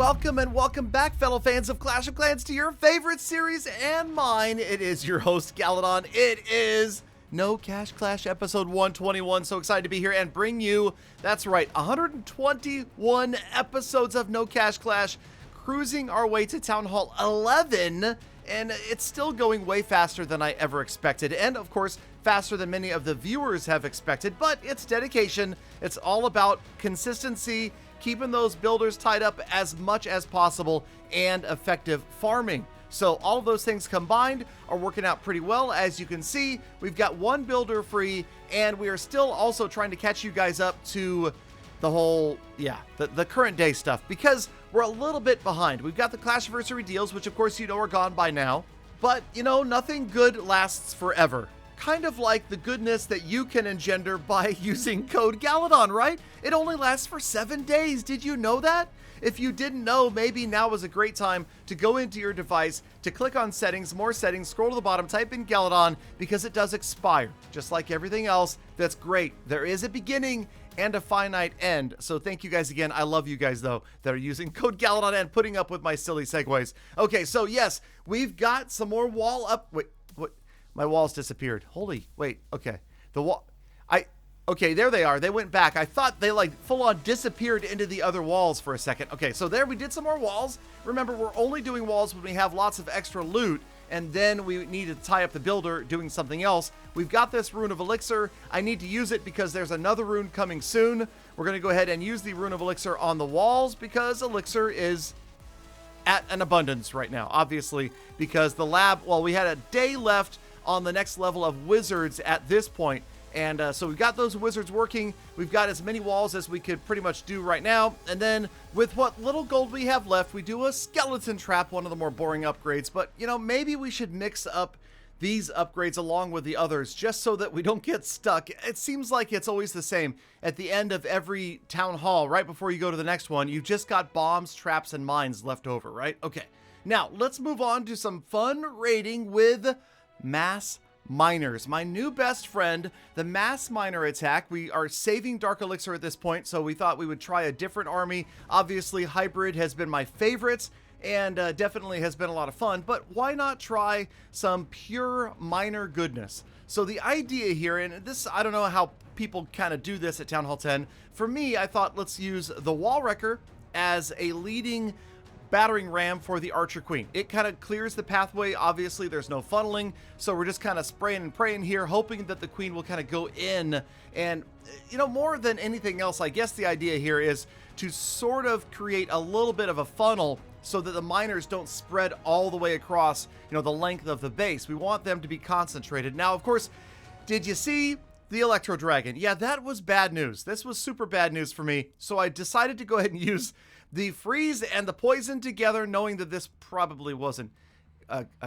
welcome and welcome back, fellow fans of Clash of Clans, to your favorite series and mine. It is your host, Galadon. It is No Cash Clash episode 121. So excited to be here and bring you, that's right, 121 episodes of No Cash Clash, cruising our way to Town Hall 11. And it's still going way faster than I ever expected. And of course, faster than many of the viewers have expected. But it's dedication. It's all about consistency, keeping those builders tied up as much as possible, and effective farming. So all of those things combined are working out pretty well. As you can see, we've got one builder free, and we are still also trying to catch you guys up to the whole, the current day stuff, because we're a little bit behind. We've got the Clashiversary deals, which of course you know are gone by now, but you know, nothing good lasts forever. Kind of like the goodness that you can engender by using code Galadon, right? It only lasts for 7 days. Did you know that? If you didn't know, maybe now is a great time to go into your device, to click on settings, more settings, scroll to the bottom, type in Galadon, because it does expire. Just like everything else, that's great. There is a beginning and a finite end. So thank you guys again. I love you guys, though, that are using code Galadon and putting up with my silly segues. Okay, so yes, we've got some more wall up. Wait, what? My walls disappeared. Okay. The wall, okay, there they are. They went back. I thought they like full on disappeared into the other walls for a second. Okay, so there we did some more walls. Remember, we're only doing walls when we have lots of extra loot, and then we need to tie up the builder doing something else. We've got this Rune of Elixir. I need to use it because there's another rune coming soon. We're going to go ahead and use the Rune of Elixir on the walls because Elixir is at an abundance right now, obviously, because the lab, well, we had a day left on the next level of wizards at this point. And so we've got those wizards working. We've got as many walls as we could pretty much do right now. And then with what little gold we have left, we do a skeleton trap, one of the more boring upgrades. But, you know, maybe we should mix up these upgrades along with the others just so that we don't get stuck. It seems like it's always the same. At the end of every town hall, right before you go to the next one, you've just got bombs, traps, and mines left over, right? Okay. Now, let's move on to some fun raiding with mass miners. My new best friend, the mass miner attack. We are saving Dark Elixir at this point, so we thought we would try a different army. Obviously, hybrid has been my favorite and definitely has been a lot of fun, but why not try some pure miner goodness? So the idea here, and this, I don't know how people kind of do this at Town Hall 10. For me, I thought let's use the Wall Wrecker as a leading battering ram for the Archer Queen. It kind of clears the pathway. Obviously, there's no funneling, so we're just kind of spraying and praying here, hoping that the Queen will kind of go in. And, you know, more than anything else, I guess the idea here is to sort of create a little bit of a funnel so that the miners don't spread all the way across, you know, the length of the base. We want them to be concentrated. Now, of course, did you see the Electro Dragon? Yeah, that was bad news. This was super bad news for me. So I decided to go ahead and use the freeze and the poison together, knowing that this probably wasn't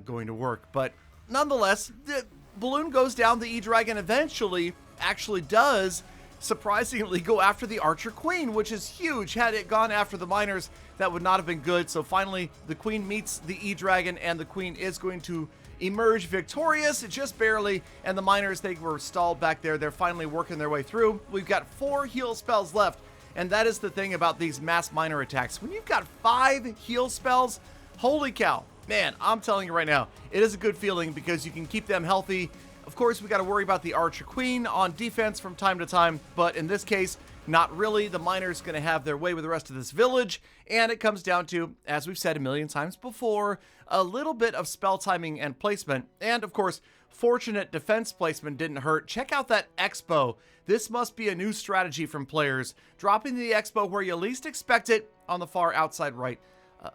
going to work. But nonetheless, the balloon goes down. The E-Dragon eventually actually does surprisingly go after the Archer Queen, which is huge. Had it gone after the miners, that would not have been good. So finally, the Queen meets the E-Dragon, and the Queen is going to emerge victorious, just barely. And the miners, they were stalled back there. They're finally working their way through. We've got 4 heal spells left. And that is the thing about these mass miner attacks. When you've got 5 heal spells, holy cow. Man, I'm telling you right now, it is a good feeling because you can keep them healthy. Of course, we got to worry about the Archer Queen on defense from time to time, but in this case, not really. The miner's going to have their way with the rest of this village, and it comes down to, as we've said a million times before, a little bit of spell timing and placement, and of course, fortunate defense placement didn't hurt. Check out that Expo. This must be a new strategy from players, dropping the Expo where you least expect it on the far outside right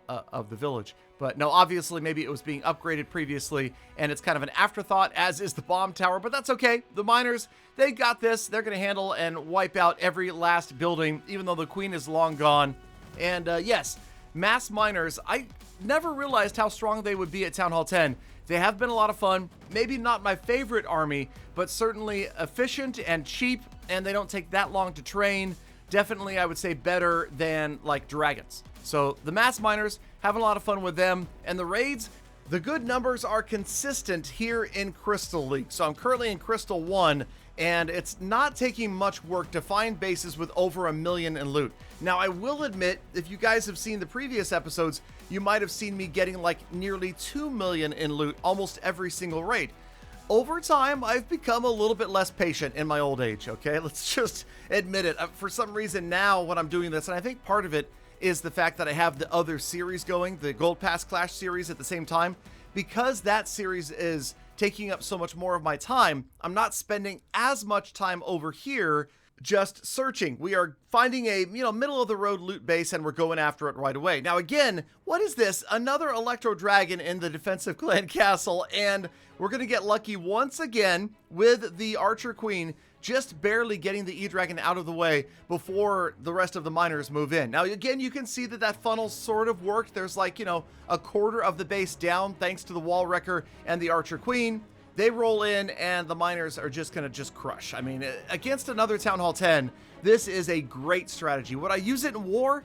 of the village. But no, obviously, maybe it was being upgraded previously, and it's kind of an afterthought, as is the bomb tower, but that's okay. The miners, they got this. They're going to handle and wipe out every last building, even though the Queen is long gone. And yes, mass miners, I never realized how strong they would be at Town Hall 10. They have been a lot of fun. Maybe not my favorite army, but certainly efficient and cheap, and they don't take that long to train. Definitely, I would say better than like dragons. So the mass miners, having a lot of fun with them. And the raids, the good numbers are consistent here in Crystal League. So I'm currently in Crystal 1, and it's not taking much work to find bases with over 1 million in loot. Now, I will admit, if you guys have seen the previous episodes, you might have seen me getting like nearly 2 million in loot almost every single raid. Over time, I've become a little bit less patient in my old age, okay? Let's just admit it. For some reason now, when I'm doing this, and I think part of it is the fact that I have the other series going, the Gold Pass Clash series at the same time. Because that series is taking up so much more of my time, I'm not spending as much time over here just searching. We are finding a, middle of the road loot base, and we're going after it right away. Now again, what is this? Another Electro Dragon in the defensive clan castle, and we're gonna get lucky once again with the Archer Queen just barely getting the E-Dragon out of the way before the rest of the miners move in. Now again, you can see that funnel sort of worked. There's like, a quarter of the base down thanks to the Wall Wrecker and the Archer Queen. They roll in, and the miners are just gonna crush. I mean, against another Town Hall 10, this is a great strategy. Would I use it in war?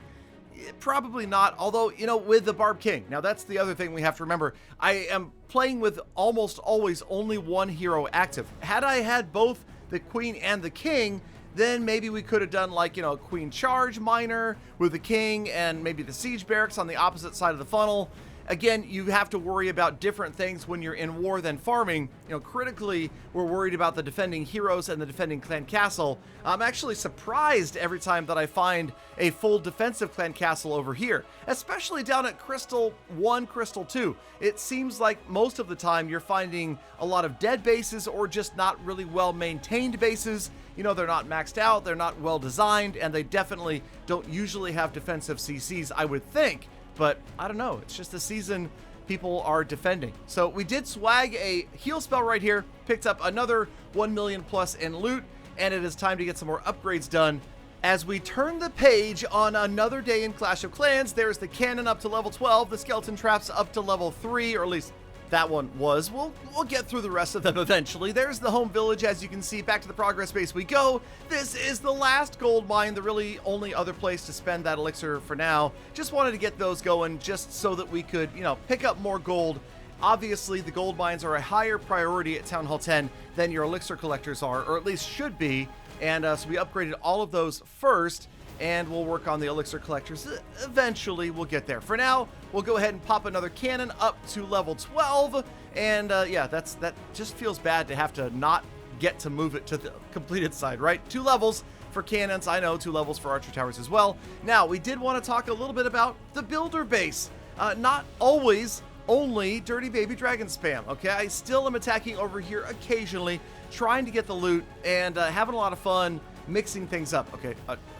Probably not, although, with the Barb King. Now, that's the other thing we have to remember. I am playing with almost always only one hero active. Had I had both the Queen and the King, then maybe we could have done like, Queen Charge Miner with the King and maybe the Siege Barracks on the opposite side of the funnel. Again, you have to worry about different things when you're in war than farming. Critically, we're worried about the defending heroes and the defending clan castle. I'm actually surprised every time that I find a full defensive clan castle over here, especially down at Crystal 1, Crystal 2. It seems like most of the time you're finding a lot of dead bases or just not really well maintained bases. They're not maxed out, they're not well designed, and they definitely don't usually have defensive CCs, I would think. But I don't know, it's just the season people are defending. So we did swag a heal spell right here, picked up another 1 million plus in loot, and it is time to get some more upgrades done. As we turn the page on another day in Clash of Clans, there's the cannon up to level 12, the skeleton traps up to level 3, or at least that one was. We'll get through the rest of them eventually. There's the home village, as you can see. Back to the progress base we go. This is the last gold mine, the really only other place to spend that elixir for now. Just wanted to get those going just so that we could, pick up more gold. Obviously, the gold mines are a higher priority at Town Hall 10 than your elixir collectors are, or at least should be. And so we upgraded all of those first, and we'll work on the elixir collectors. Eventually, we'll get there. For now, we'll go ahead and pop another cannon up to level 12. And yeah, that just feels bad to have to not get to move it to the completed side, right? 2 levels for cannons. I know 2 levels for archer towers as well. Now, we did want to talk a little bit about the builder base. Not always only dirty baby dragon spam, okay? I still am attacking over here occasionally, trying to get the loot and having a lot of fun mixing things up. Okay,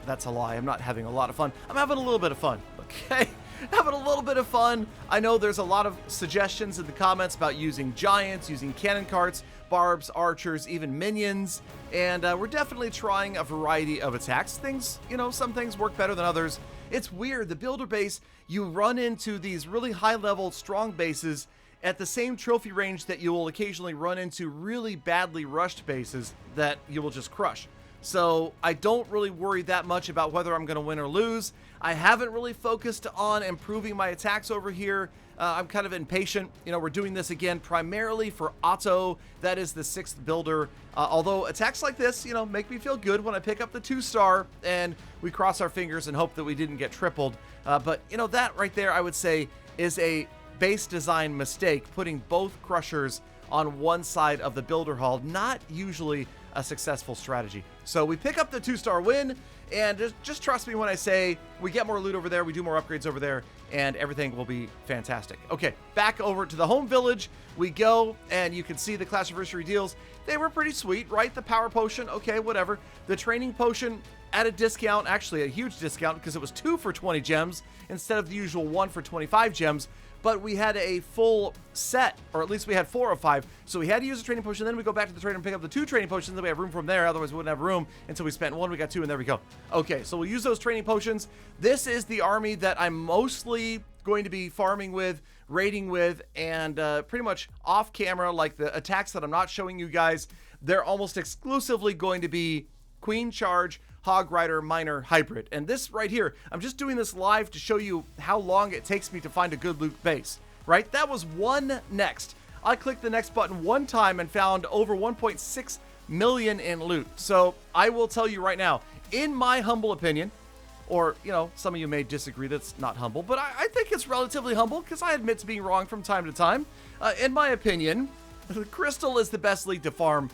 that's a lie. I'm not having a lot of fun. I'm having a little bit of fun, okay? Having a little bit of fun. I know there's a lot of suggestions in the comments about using giants, using cannon carts, barbs, archers, even minions, and we're definitely trying a variety of attacks. Things, some things work better than others. It's weird. The builder base, you run into these really high-level, strong bases at the same trophy range that you will occasionally run into really badly rushed bases that you will just crush. So I don't really worry that much about whether I'm going to win or lose. I haven't really focused on improving my attacks over here. I'm kind of impatient. We're doing this again primarily for Otto. That is the 6th builder. Although attacks like this, make me feel good when I pick up the 2-star and we cross our fingers and hope that we didn't get tripled. But that right there, I would say, is a base design mistake, putting both crushers on one side of the builder hall. Not usually a successful strategy. So we pick up the 2-star win, and just trust me when I say we get more loot over there, we do more upgrades over there, and everything will be fantastic. Okay, back over to the home village we go, and you can see the Classiversary deals. They were pretty sweet, right? The power potion, okay, whatever. The training potion at a discount, actually a huge discount, because it was 2 for 20 gems instead of the usual 1 for 25 gems. But we had a full set, or at least we had 4 of 5. So we had to use a training potion, then we go back to the trader and pick up the 2 training potions, then we have room from there, otherwise we wouldn't have room until we spent 1, we got 2, and there we go. Okay, so we'll use those training potions. This is the army that I'm mostly going to be farming with, raiding with, and pretty much off camera, like the attacks that I'm not showing you guys, they're almost exclusively going to be Queen Charge, Hog Rider, Miner, Hybrid. And this right here, I'm just doing this live to show you how long it takes me to find a good loot base, right? That was one next. I clicked the next button one time and found over 1.6 million in loot. So I will tell you right now, in my humble opinion, or, some of you may disagree, that's not humble, but I think it's relatively humble because I admit to being wrong from time to time. In my opinion, Crystal is the best league to farm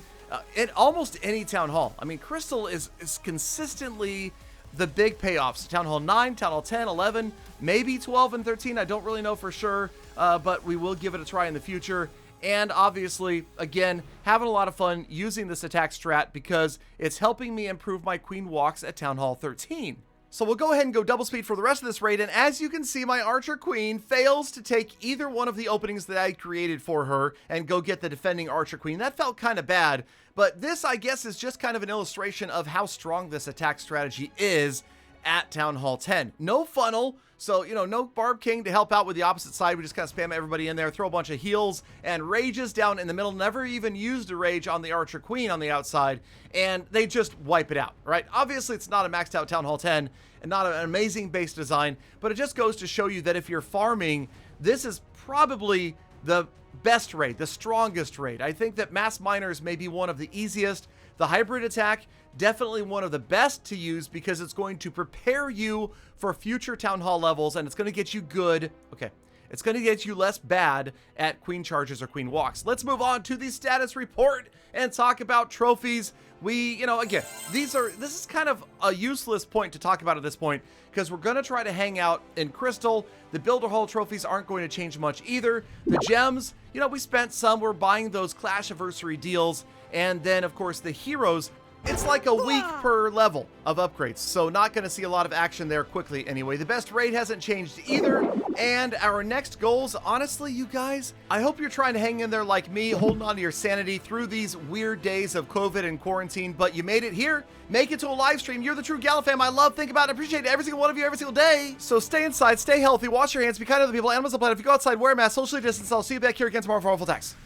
in almost any Town Hall. I mean, Crystal is consistently the big payoffs. Town Hall 9, Town Hall 10, 11, maybe 12 and 13. I don't really know for sure, but we will give it a try in the future. And obviously, again, having a lot of fun using this attack strat because it's helping me improve my queen walks at Town Hall 13. So we'll go ahead and go double speed for the rest of this raid, and as you can see, my Archer Queen fails to take either one of the openings that I created for her and go get the defending Archer Queen. That felt kind of bad, but this, I guess, is just kind of an illustration of how strong this attack strategy is at Town Hall 10. No funnel, so, no Barb King to help out with the opposite side. We just kind of spam everybody in there, throw a bunch of heals and rages down in the middle. Never even used a rage on the Archer Queen on the outside, and they just wipe it out, right? Obviously, it's not a maxed out Town Hall 10 and not an amazing base design, but it just goes to show you that if you're farming, this is probably the best raid, the strongest raid. I think that Mass Miners may be one of the easiest. The hybrid attack, definitely one of the best to use because it's going to prepare you for future Town Hall levels, and it's going to get you good. Okay, it's going to get you less bad at queen charges or queen walks. Let's move on to the status report and talk about trophies. Again, this is kind of a useless point to talk about at this point because we're going to try to hang out in Crystal. The Builder Hall trophies aren't going to change much either. The gems, we spent some. We're buying those Clash Anniversary deals. And then, of course, the heroes, it's like a week per level of upgrades. So not going to see a lot of action there quickly anyway. The best raid hasn't changed either. And our next goals, honestly, you guys, I hope you're trying to hang in there like me, holding on to your sanity through these weird days of COVID and quarantine. But you made it here. Make it to a live stream. You're the true Gala fam. I love, think about, and appreciate every single one of you every single day. So stay inside, stay healthy, wash your hands, be kind to the people, animals on the planet. If you go outside, wear a mask, socially distance. I'll see you back here again tomorrow for Awful Tax.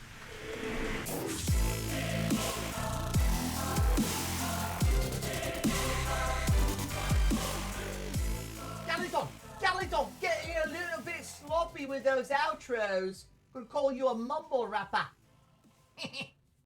Galadon, getting a little bit sloppy with those outros. Could call you a mumble rapper.